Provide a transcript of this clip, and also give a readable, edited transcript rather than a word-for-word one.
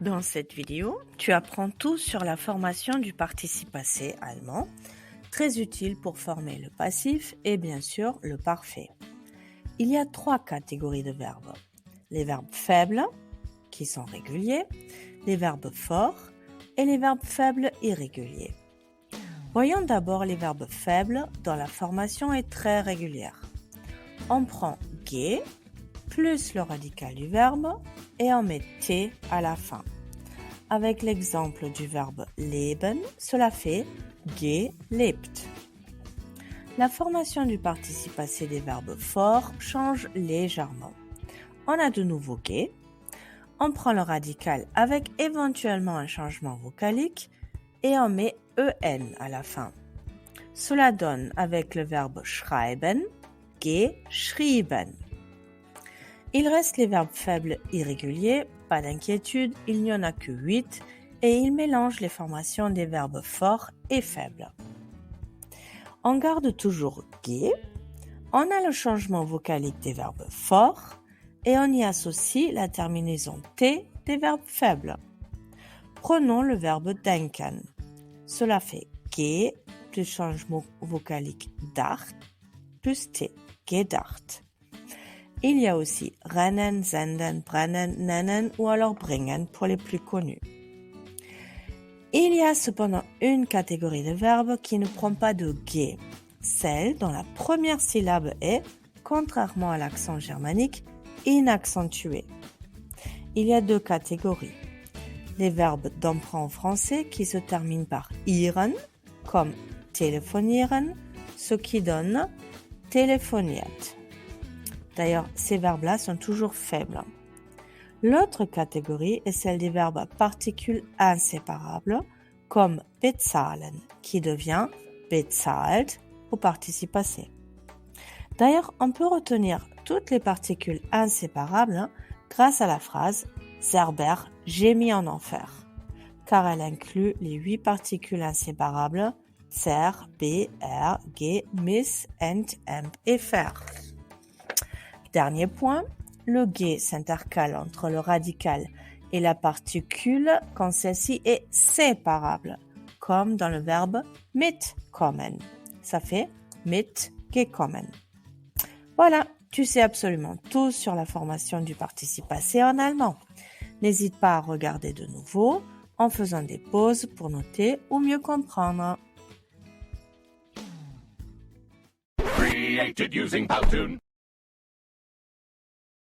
Dans cette vidéo, tu apprends tout sur la formation du participe passé allemand, très utile pour former le passif et bien sûr le parfait. Il y a 3 catégories de verbes. Les verbes faibles, qui sont réguliers, les verbes forts et les verbes faibles irréguliers. Voyons d'abord les verbes faibles dont la formation est très régulière. On prend geh plus le radical du verbe et on met t à la fin. Avec l'exemple du verbe leben, cela fait gelebt. La formation du participe passé des verbes forts change légèrement. On a de nouveau geh, on prend le radical avec éventuellement un changement vocalique et on met en à la fin. Cela donne avec le verbe schreiben, geschrieben. Il reste les verbes faibles irréguliers, pas d'inquiétude, il n'y en a que 8 et ils mélangent les formations des verbes forts et faibles. On garde toujours geh, on a le changement vocalique des verbes forts et on y associe la terminaison t des verbes faibles. Prenons le verbe denken. Cela fait geh plus changement vocalique dacht plus t, gedacht. Il y a aussi rennen, senden, brennen, nennen ou alors bringen pour les plus connus. Il y a cependant une catégorie de verbes qui ne prend pas de geh, celle dont la première syllabe est, contrairement à l'accent germanique, inaccentuée. Il y a 2 catégories. Les verbes d'emprunt français qui se terminent par ieren, comme telefonieren, ce qui donne telefoniert. D'ailleurs, ces verbes-là sont toujours faibles. L'autre catégorie est celle des verbes à particules inséparables, comme bezahlen, qui devient bezahlt au participe passé. D'ailleurs, on peut retenir toutes les particules inséparables grâce à la phrase « Zerber, j'ai mis en enfer », car elle inclut les 8 particules inséparables zer, br, g, mis, ent, emp et fer. Dernier point, le geh s'intercale entre le radical et la particule quand celle-ci est séparable, comme dans le verbe mitkommen. Ça fait mitgekommen. Voilà, tu sais absolument tout sur la formation du participe passé en allemand. N'hésite pas à regarder de nouveau en faisant des pauses pour noter ou mieux comprendre. Created using Powtoon.